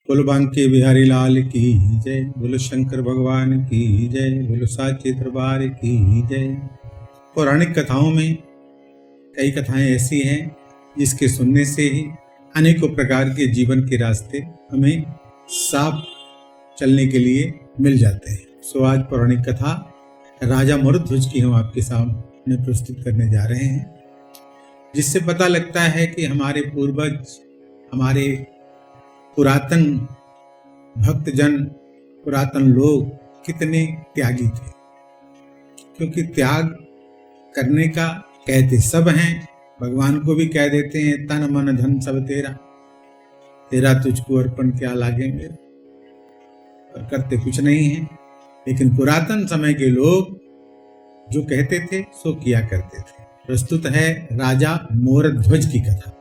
बोलो बांके बिहारी लाल की जय, बोलो शंकर भगवान की जय, बोलो साचे दरबार की जय। पौराणिक कथाओं में कई कथाएं ऐसी हैं जिसके सुनने से ही अनेकों प्रकार के जीवन के रास्ते हमें साफ चलने के लिए मिल जाते हैं। सो आज पौराणिक कथा राजा मरुध्वज की हम आपके सामने प्रस्तुत करने जा रहे हैं, जिससे पता लगता है कि हमारे पूर्वज, हमारे पुरातन भक्तजन, पुरातन लोग कितने त्यागी थे। क्योंकि त्याग करने का कहते सब हैं, भगवान को भी कह देते हैं तन मन धन सब तेरा, तेरा तुझको अर्पण क्या लागेंगे, और करते कुछ नहीं है। लेकिन पुरातन समय के लोग जो कहते थे सो किया करते थे। प्रस्तुत है राजा मोरध्वज की कथा।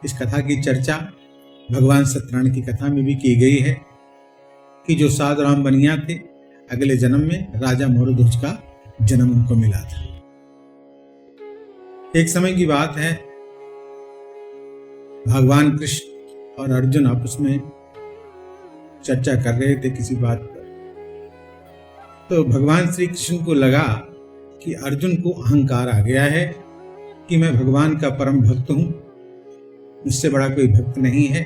इस कथा की चर्चा भगवान सत्यनारायण की कथा में भी की गई है कि जो साधुराम बनिया थे, अगले जन्म में राजा मोरध्वज का जन्म उनको मिला था। एक समय की बात है, भगवान कृष्ण और अर्जुन आपस में चर्चा कर रहे थे किसी बात पर। तो भगवान श्री कृष्ण को लगा कि अर्जुन को अहंकार आ गया है कि मैं भगवान का परम भक्त हूं, मुझसे बड़ा कोई भक्त नहीं है,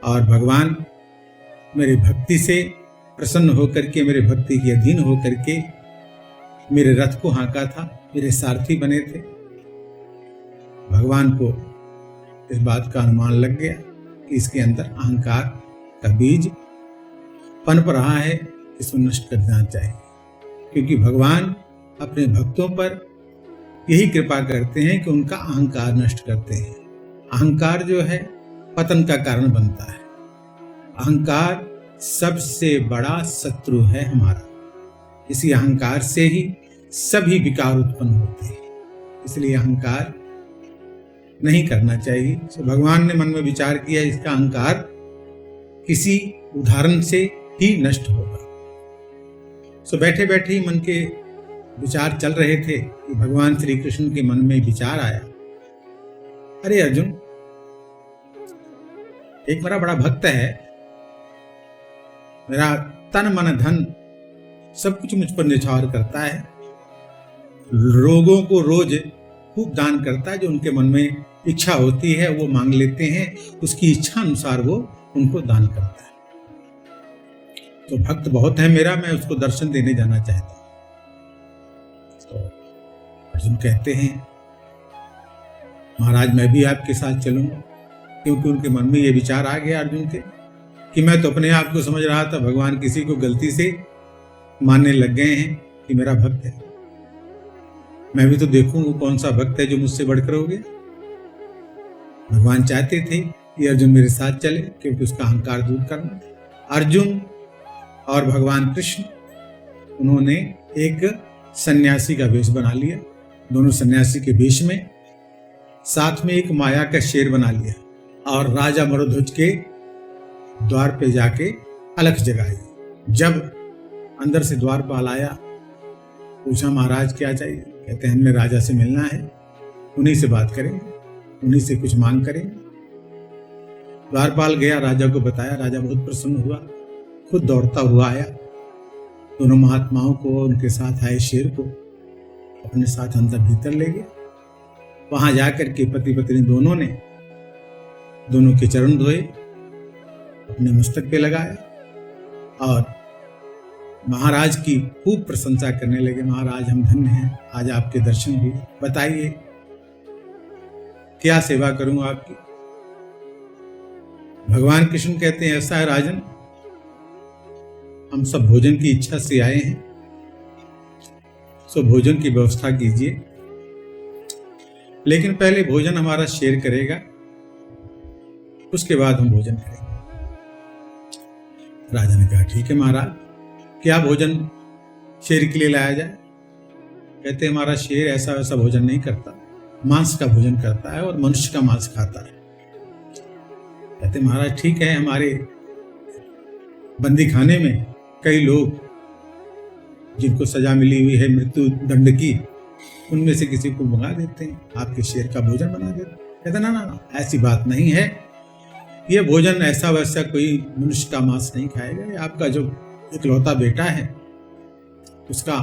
और भगवान मेरी भक्ति से प्रसन्न होकर के, मेरे भक्ति के अधीन होकर के मेरे रथ को हाँका था, मेरे सारथी बने थे। भगवान को इस बात का अनुमान लग गया कि इसके अंदर अहंकार का बीज पनप रहा है, इसको नष्ट कर देना चाहिए। क्योंकि भगवान अपने भक्तों पर यही कृपा करते हैं कि उनका अहंकार नष्ट करते हैं। अहंकार जो है पतन का कारण बनता है। अहंकार सबसे बड़ा शत्रु है हमारा। इसी अहंकार से ही सभी विकार उत्पन्न होते हैं। इसलिए अहंकार नहीं करना चाहिए। तो भगवान ने मन में विचार किया, इसका अहंकार किसी उदाहरण से ही नष्ट होगा। सो बैठे बैठे ही मन के विचार चल रहे थे कि भगवान श्री कृष्ण के मन में विचार आया, अरे अर्जुन, एक मेरा बड़ा भक्त है, मेरा तन मन धन सब कुछ मुझ पर निछावर करता है, लोगों को रोज खूब दान करता है, जो उनके मन में इच्छा होती है वो मांग लेते हैं, उसकी इच्छा अनुसार वो उनको दान करता है। तो भक्त बहुत है मेरा, मैं उसको दर्शन देने जाना चाहता हूं। तो अर्जुन कहते हैं, महाराज मैं भी आपके साथ चलूंगा। क्योंकि उनके मन में ये विचार आ गया अर्जुन के कि मैं तो अपने आप को समझ रहा था भगवान किसी को गलती से मानने लग गए हैं कि मेरा भक्त है। मैं भी तो देखूं वो कौन सा भक्त है जो मुझसे बढ़कर हो गया। भगवान चाहते थे कि अर्जुन मेरे साथ चले, क्योंकि उसका अहंकार दूर करना। अर्जुन और भगवान कृष्ण उन्होंने एक सन्यासी का वेश बना लिया। दोनों सन्यासी के वेश में साथ में एक माया का शेर बना लिया और राजा मरुध्वज के द्वार पे जाके अलख जगाई। जब अंदर से द्वारपाल आया, पूछा महाराज क्या चाहिए? कहते हैं हमने राजा से मिलना है, उन्हीं से बात करेंगे, उन्हीं से कुछ मांग करेंगे। द्वारपाल गया, राजा को बताया। राजा बहुत प्रसन्न हुआ, खुद दौड़ता हुआ आया, दोनों महात्माओं को, उनके साथ आए शेर को अपने साथ अंदर भीतर ले गया। वहां जाकर के पति पत्नी दोनों ने दोनों के चरण धोए, अपने मस्तक पे लगाया और महाराज की खूब प्रशंसा करने लगे। महाराज हम धन्य हैं, आज आपके दर्शन हुए, बताइए क्या सेवा करूं आपकी? भगवान कृष्ण कहते हैं, ऐसा है राजन, हम सब भोजन की इच्छा से आए हैं, सो भोजन की व्यवस्था कीजिए, लेकिन पहले भोजन हमारा शेर करेगा, उसके बाद हम भोजन करेंगे। राजा ने कहा ठीक है महाराज, क्या भोजन शेर के लिए लाया जाए? कहते हमारा शेर ऐसा वैसा भोजन नहीं करता, मांस का भोजन करता है और मनुष्य का मांस खाता है। कहते महाराज ठीक है, हमारे बंदी खाने में कई लोग जिनको सजा मिली हुई है मृत्यु दंड की, उनमें से किसी को मंगा देते हैं, आपके शेर का भोजन बना देते हैं। कहते ना ना ना, ऐसी बात नहीं है, ये भोजन ऐसा वैसा कोई मनुष्य का मांस नहीं खाएगा, ये आपका जो इकलौता बेटा है उसका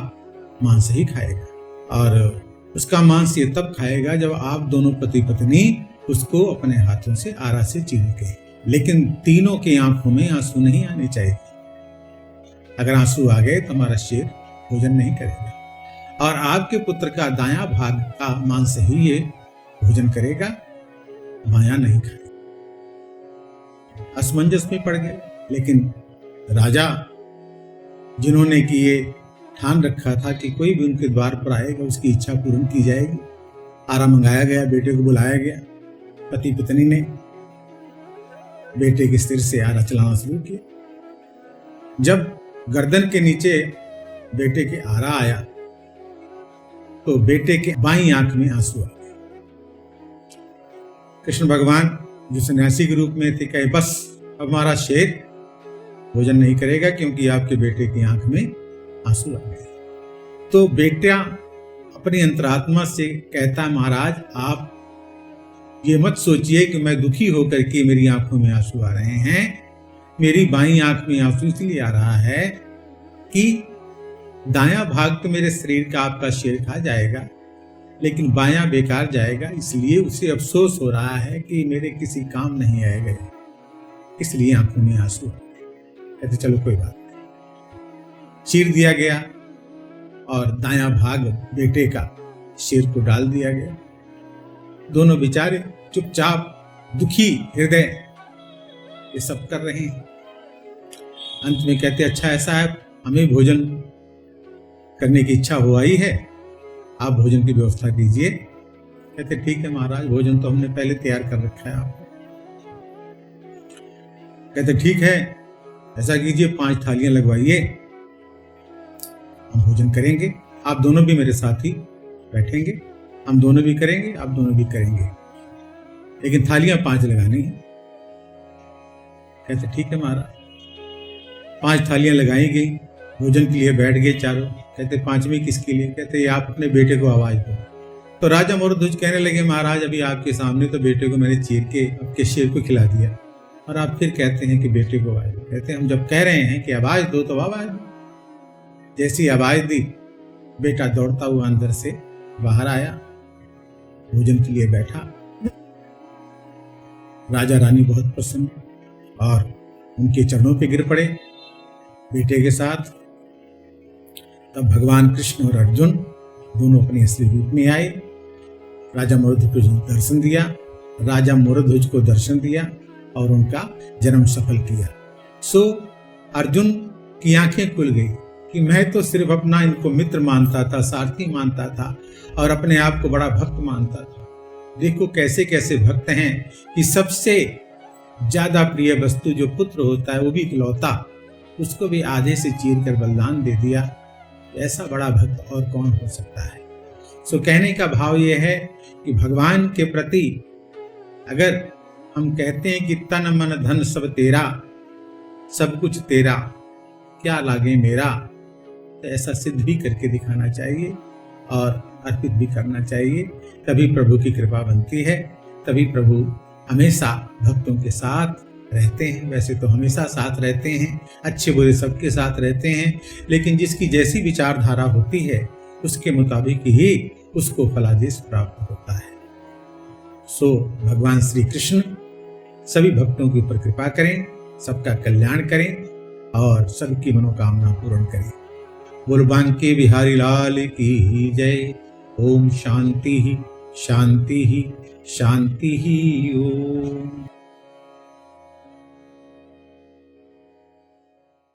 मांस ही खाएगा। और उसका मांस ये तब खाएगा जब आप दोनों पति पत्नी उसको अपने हाथों से आरा से चीर के। लेकिन तीनों की आंखों में आंसू नहीं आने चाहिए। अगर आंसू आ गए तो हमारा शेर भोजन नहीं करेगा और आपके पुत्र का दायां भाग का मांस ही ये भोजन करेगा, बायां नहीं खाएगा। असमंजस में पड़ गए। लेकिन राजा जिन्होंने कि ये ठान रखा था कि कोई भी उनके द्वार पर आएगा उसकी इच्छा पूर्ण की जाएगी, आरा मंगाया गया, बेटे को बुलाया गया। पति पत्नी ने बेटे के सिर से आरा चलाना शुरू किया। जब गर्दन के नीचे बेटे के आरा आया तो बेटे के बाईं आंख में आंसू आ गए। कृष्ण भगवान जो सन्यासी के रूप में थे कहे बस अब हमारा शेर भोजन नहीं करेगा क्योंकि आपके बेटे की आंख में आंसू आ गए। तो बेटा अपनी अंतरात्मा से कहता महाराज आप ये मत सोचिए कि मैं दुखी होकर के मेरी आंखों में आंसू आ रहे हैं। मेरी बाईं आंख में आंसू इसलिए आ रहा है कि दायां भाग तो मेरे शरीर का आपका शेर खा जाएगा, लेकिन बायां बेकार जाएगा, इसलिए उसे अफसोस हो रहा है कि मेरे किसी काम नहीं आएगा, इसलिए आंखों में आंसू। कहते चलो कोई बात नहीं। चीर दिया गया और दायां भाग बेटे का शेर को डाल दिया गया। दोनों बेचारे चुपचाप दुखी हृदय ये सब कर रहे हैं। अंत में कहते अच्छा ऐसा है हमें भोजन करने की इच्छा हुआ ही है, आप भोजन की व्यवस्था कीजिए। कहते ठीक है महाराज, भोजन तो हमने पहले तैयार कर रखा है आपको। कहते ठीक है ऐसा कीजिए 5 थालियां लगवाइए, हम भोजन करेंगे, आप दोनों भी मेरे साथ ही बैठेंगे, हम दोनों भी करेंगे, आप दोनों भी करेंगे, लेकिन थालियां 5 लगानी है। कहते ठीक है महाराज। 5 थालियां लगाई गई, भोजन के लिए बैठ गए चारों। कहते 5वीं किसके लिए? कहते आप अपने बेटे को आवाज दो। तो राजा मोरध्वज कहने लगे महाराज अभी आपके सामने तो बेटे को मैंने चीर के आपके शेर को खिला दिया और आप फिर कहते हैं कि बेटे को आवाज दो। कहते हम जब कह रहे हैं कि आवाज दो तो आवाज दो। जैसी आवाज दी बेटा दौड़ता हुआ अंदर से बाहर आया, भोजन के लिए बैठा। राजा रानी बहुत प्रसन्न और उनके चरणों पे गिर पड़े बेटे के साथ। तब भगवान कृष्ण और अर्जुन दोनों अपने असली रूप में आए। राजा मोरध्वज को दर्शन दिया, राजा मोरध्वज को दर्शन दिया और उनका जन्म सफल किया। सो अर्जुन की आंखें खुल गई कि मैं तो सिर्फ अपना इनको मित्र मानता था, सारथी मानता था और अपने आप को बड़ा भक्त मानता था। देखो कैसे कैसे भक्त हैं कि सबसे ज्यादा प्रिय वस्तु जो पुत्र होता है वो भी इकलौता, उसको भी आधे से चीर कर बलिदान दे दिया। ऐसा बड़ा भक्त और कौन हो सकता है। सो कहने का भाव यह है कि भगवान के प्रति अगर हम कहते हैं कि तन मन धन सब तेरा, सब कुछ तेरा, क्या लागे मेरा, तो ऐसा सिद्ध भी करके दिखाना चाहिए और अर्पित भी करना चाहिए। तभी प्रभु की कृपा बनती है, तभी प्रभु हमेशा भक्तों के साथ रहते हैं। वैसे तो हमेशा साथ रहते हैं, अच्छे बुरे सबके साथ रहते हैं, लेकिन जिसकी जैसी विचारधारा होती है उसके मुताबिक ही उसको फलादेश प्राप्त होता है। सो भगवान श्री कृष्ण सभी भक्तों के ऊपर कृपा करें, सबका कल्याण करें और सबकी मनोकामना पूर्ण करें। बोल बांके बिहारी लाल की जय। ओम शांति ही शांति ही शांति ही। ओम।